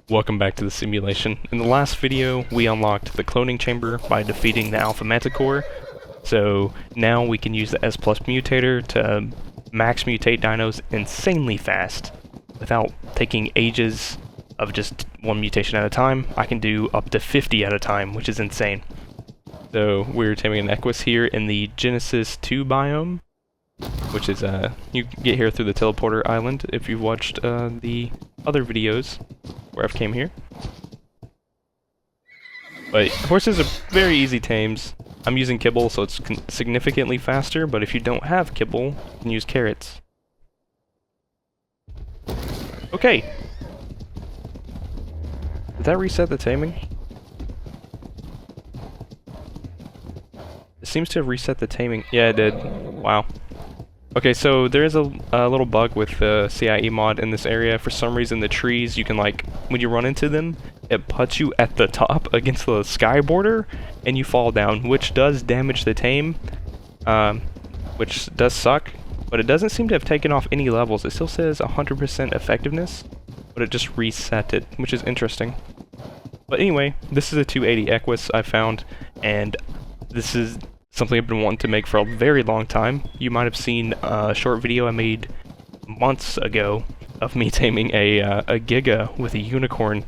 Welcome back to the simulation. In the last video, we unlocked the cloning chamber by defeating the Alpha Manticore. So now we can use the S+ mutator to max mutate dinos insanely fast without taking ages of just one mutation at a time. I can do up to 50 at a time, which is insane. So we're taming an Equus here in the Genesis 2 biome, which is, you get here through the teleporter island if you've watched the other videos where I've came here. But horses are very easy tames. I'm using kibble, so it's significantly faster, but if you don't have kibble, you can use carrots. Okay. Did that reset the taming? It seems to have reset the taming. Yeah, it did. Wow. Okay, so there is a little bug with the CIE mod in this area. For some reason, the trees, you can, like, when you run into them, it puts you at the top against the sky border, and you fall down, which does damage the tame, which does suck, but it doesn't seem to have taken off any levels. It still says 100% effectiveness, but it just reset it, which is interesting. But anyway, this is a 280 Equus I found, and this is something I've been wanting to make for a very long time. You might have seen a short video I made months ago of me taming a Giga with a unicorn,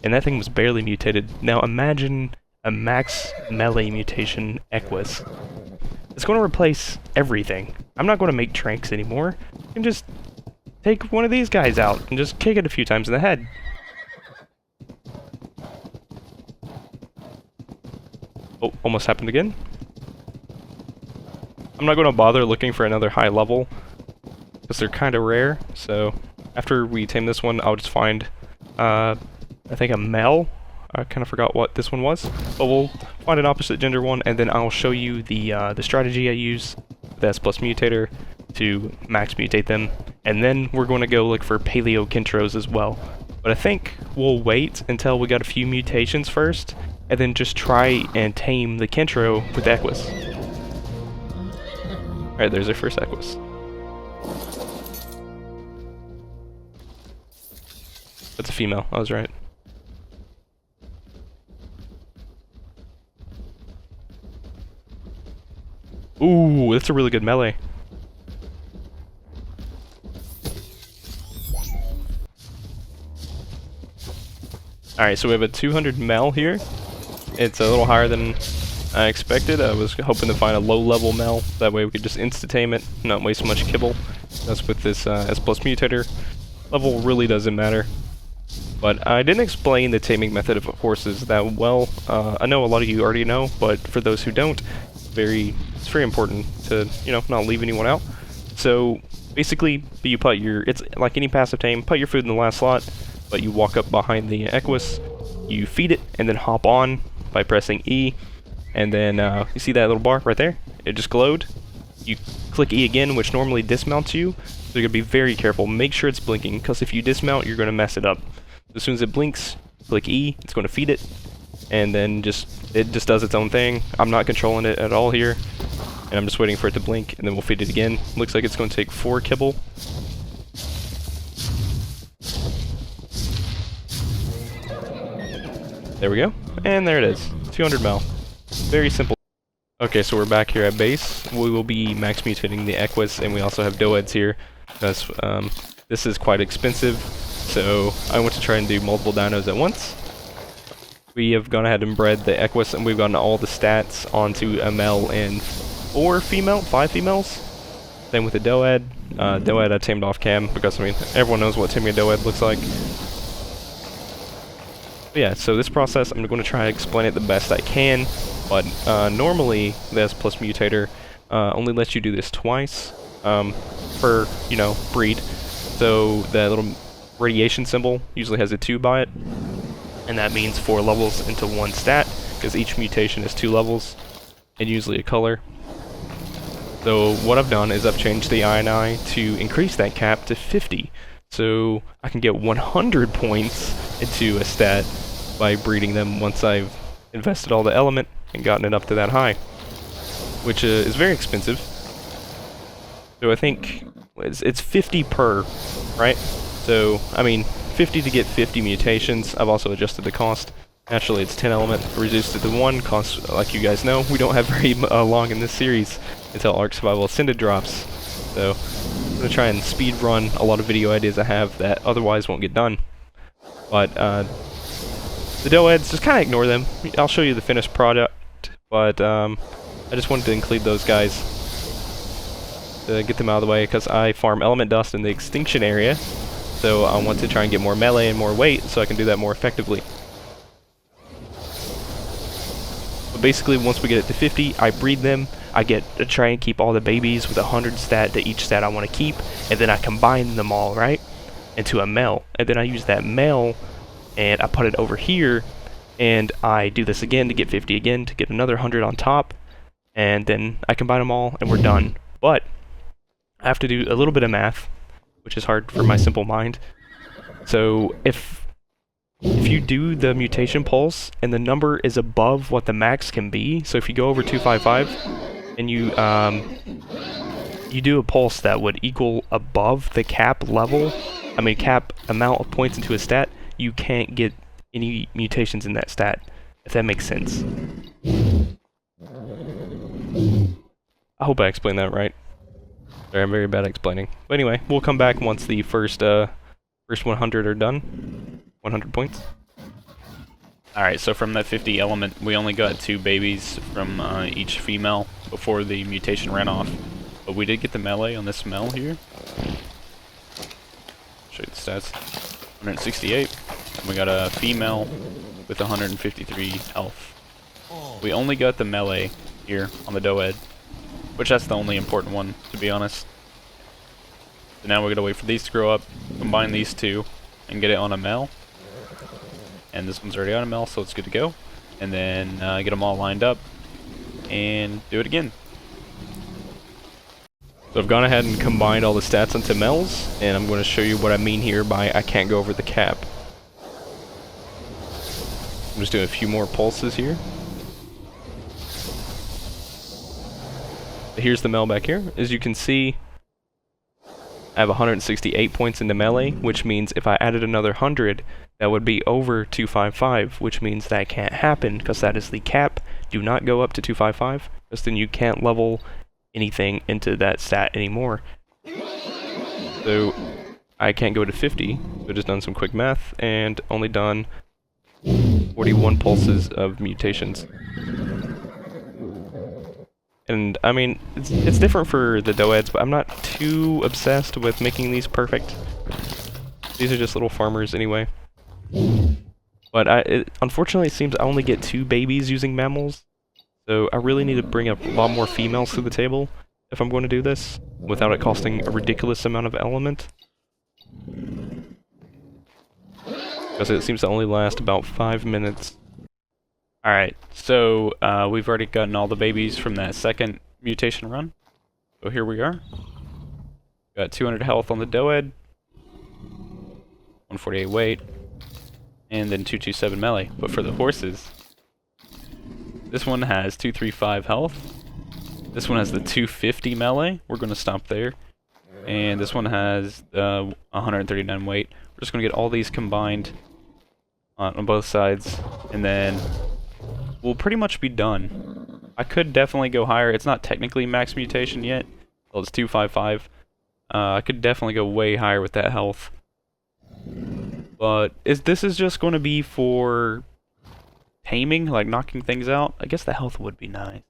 and that thing was barely mutated. Now imagine a max melee mutation Equus. It's going to replace everything. I'm not going to make tranks anymore. I can just take one of these guys out and just kick it a few times in the head. Oh, almost happened again. I'm not going to bother looking for another high level, because they're kind of rare, so after we tame this one, I'll just find, I think a male. I kind of forgot what this one was, but we'll find an opposite gender one, and then I'll show you the strategy I use, the S+ mutator, to max mutate them, and then we're going to go look for Paleo Kentros as well. But I think we'll wait until we got a few mutations first, and then just try and tame the Kentro with the Equus. Alright, there's our first Equus. That's a female, I was right. Ooh, that's a really good melee. Alright, so we have a 200 mel here. It's a little higher than I expected. I was hoping to find a low-level mel. That way we could just insta-tame it, not waste much kibble. That's with this S+ mutator. Level really doesn't matter. But I didn't explain the taming method of horses that well. I know a lot of you already know, but for those who don't, it's very important to, you know, not leave anyone out. So basically, you put your, it's like any passive tame, put your food in the last slot, but you walk up behind the Equus, you feed it, and then hop on by pressing E. And then, you see that little bar right there? It just glowed. You click E again, which normally dismounts you. So you're going to be very careful. Make sure it's blinking, because if you dismount, you're going to mess it up. As soon as it blinks, click E, it's going to feed it. And then it just does its own thing. I'm not controlling it at all here. And I'm just waiting for it to blink, and then we'll feed it again. Looks like it's going to take 4 kibble. There we go. And there it is. 200 mel. Very simple. Okay, so we're back here at base. We will be max mutating the Equus, and we also have doeds here. That's, this is quite expensive, so I want to try and do multiple dinos at once. We have gone ahead and bred the Equus, and we've gotten all the stats onto a male and 5 females. Same with the doed. Doed I tamed off cam, because, I mean, everyone knows what taming a doed looks like. But yeah, so this process, I'm going to try to explain it the best I can. But normally, the S+ mutator only lets you do this twice per, you know, breed. So the little radiation symbol usually has a 2 by it, and that means 4 levels into 1 stat, because each mutation is 2 levels, and usually a color. So what I've done is I've changed the INI to increase that cap to 50, so I can get 100 points into a stat by breeding them once I've invested all the element and gotten it up to that high, which is very expensive. So I think it's 50 per, right? So I mean, 50 to get 50 mutations. I've also adjusted the cost. Naturally, it's 10 element, reduced it to 1. Cost, like you guys know, we don't have very long in this series until Ark Survival Ascended drops. So, I'm going to try and speed run a lot of video ideas I have that otherwise won't get done. But, the doe heads, just kind of ignore them. I'll show you the finished product, but I just wanted to include those guys to get them out of the way, because I farm element dust in the extinction area, so I want to try and get more melee and more weight so I can do that more effectively. But basically, once we get it to 50, I breed them. I get to try and keep all the babies with 100 stat to each stat I want to keep, and then I combine them all, right, into a male. And then I use that male, and I put it over here, and I do this again to get 50 again, to get another 100 on top, and then I combine them all, and we're done. But I have to do a little bit of math, which is hard for my simple mind. So if you do the mutation pulse and the number is above what the max can be, so if you go over 255 and you do a pulse that would equal above the cap level, cap amount of points into a stat, you can't get any mutations in that stat, if that makes sense. I hope I explained that right. Sorry, I'm very bad at explaining. But anyway, we'll come back once the first 100 are done. 100 points. Alright, so from that 50 element, we only got 2 babies from each female before the mutation ran off. But we did get the melee on this male here. Show you the stats. 168. And we got a female with 153 health. We only got the melee here on the doe head, which that's the only important one, to be honest. So now we're gonna wait for these to grow up, combine these two, and get it on a male. And this one's already on a male, so it's good to go. And then get them all lined up, and do it again. So I've gone ahead and combined all the stats into males, and I'm going to show you what I mean here by I can't go over the cap. I'm just doing a few more pulses here. Here's the male back here. As you can see, I have 168 points into melee, which means if I added another 100, that would be over 255, which means that can't happen, because that is the cap. Do not go up to 255, because then you can't level anything into that stat anymore. So I can't go to 50, so just done some quick math, and only done 41 pulses of mutations. And I mean, it's different for the doe heads, but I'm not too obsessed with making these perfect. These are just little farmers anyway. But unfortunately, it seems I only get 2 babies using mammals, so I really need to bring up a lot more females to the table if I'm going to do this, without it costing a ridiculous amount of element. Because it seems to only last about 5 minutes. Alright, so we've already gotten all the babies from that second mutation run. So here we are. Got 200 health on the doe head, 148 weight, and then 227 melee. But for the horses, this one has 235 health. This one has the 250 melee. We're going to stop there. And this one has 139 weight. We're just going to get all these combined on both sides, and then we'll pretty much be done. I could definitely go higher. It's not technically max mutation yet. Well, it's 255. I could definitely go way higher with that health. But this is just going to be for taming, like knocking things out. I guess the health would be nice.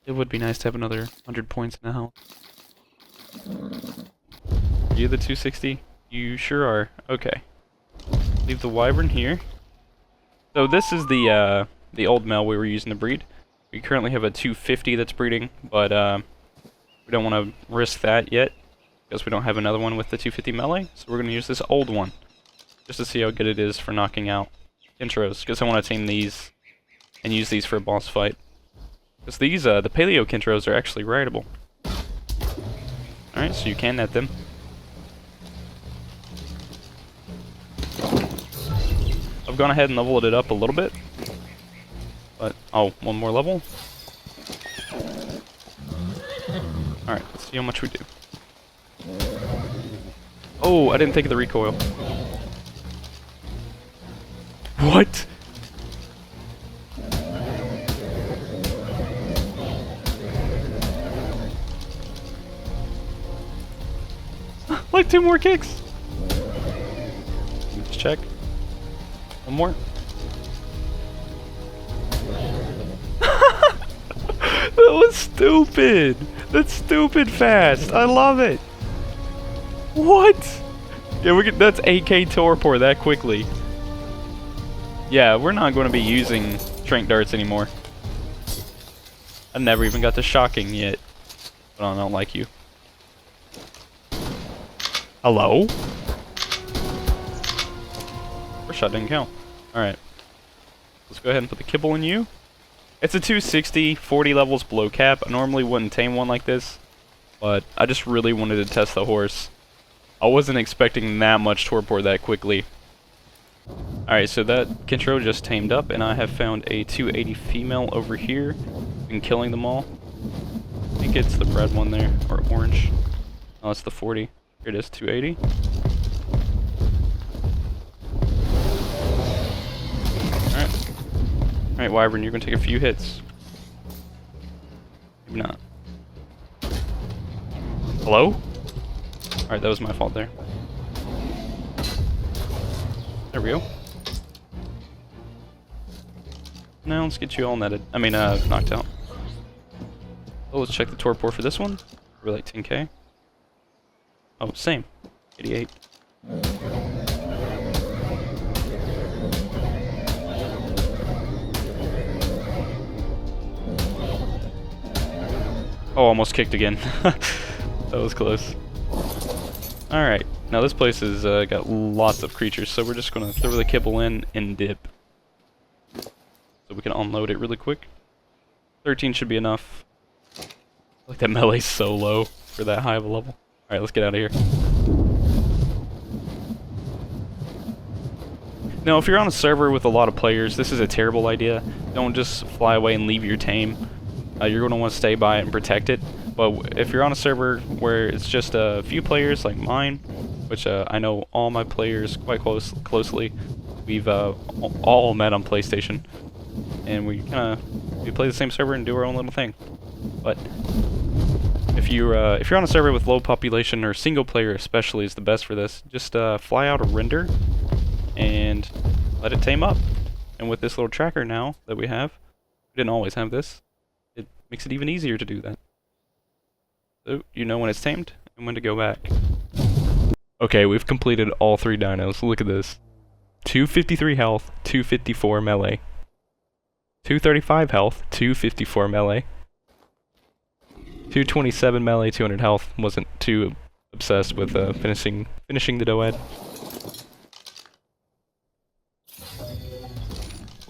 It would be nice to have another 100 points in the health. You the 260? You sure are. Okay. Leave the wyvern here. So this is the old male we were using to breed. We currently have a 250 that's breeding, but we don't want to risk that yet, because we don't have another one with the 250 melee, so we're going to use this old one, just to see how good it is for knocking out Kentros, because I want to tame these and use these for a boss fight. Because these, the Paleo Kentros are actually rideable. Alright, so you can net them. I've gone ahead and leveled it up a little bit. But, oh, one more level. Alright, let's see how much we do. Oh, I didn't think of the recoil. What? Like 2 more kicks. Let's check. 1 more. That was stupid. That's stupid fast. I love it. What? Yeah, that's 8k torpor that quickly. Yeah, we're not going to be using shrink darts anymore. I never even got to shocking yet. But I don't like you. Hello? First shot didn't count. Alright. Let's go ahead and put the kibble in you. It's a 260, 40 levels below cap. I normally wouldn't tame one like this, but I just really wanted to test the horse. I wasn't expecting that much torpor that quickly. Alright, so that Kentro just tamed up, and I have found a 280 female over here. Been killing them all. I think it's the red one there, or orange. Oh, it's the 40. Here it is, 280. Alright. Alright, wyvern, you're gonna take a few hits. Maybe not. Hello? Alright, that was my fault there. There we go. Now let's get you all netted. I mean, knocked out. Oh, let's check the torpor for this one. We're like 10k. Oh, same. 88. Oh, almost kicked again. That was close. Alright, now this place has got lots of creatures, so we're just going to throw the kibble in and dip. So we can unload it really quick. 13 should be enough. Like that melee's so low for that high of a level. Alright, let's get out of here. Now, if you're on a server with a lot of players, this is a terrible idea. Don't just fly away and leave your tame. You're going to want to stay by it and protect it. But if you're on a server where it's just a few players like mine, which I know all my players quite closely, we've all met on PlayStation, and we play the same server and do our own little thing. But if you're on a server with low population, or single player especially is the best for this, just fly out a render and let it tame up. And with this little tracker now that we have, we didn't always have this, it makes it even easier to do that. So you know when it's tamed and when to go back. Okay, we've completed all 3 dinos. Look at this. 253 health, 254 melee. 235 health, 254 melee. 227 melee, 200 health. Wasn't too obsessed with finishing the doad.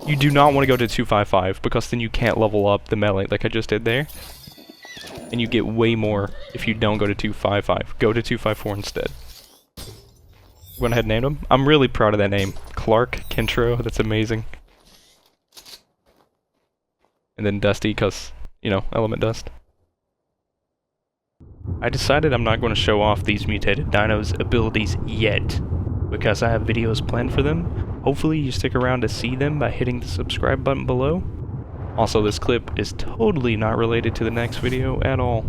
You do not want to go to 255 because then you can't level up the melee like I just did there. And you get way more if you don't go to 255. Go to 254 instead. Went ahead and named him. I'm really proud of that name. Clark Kentro, that's amazing. And then Dusty, because, you know, element dust. I decided I'm not going to show off these mutated dinos' abilities yet, because I have videos planned for them. Hopefully you stick around to see them by hitting the subscribe button below. Also, this clip is totally not related to the next video at all.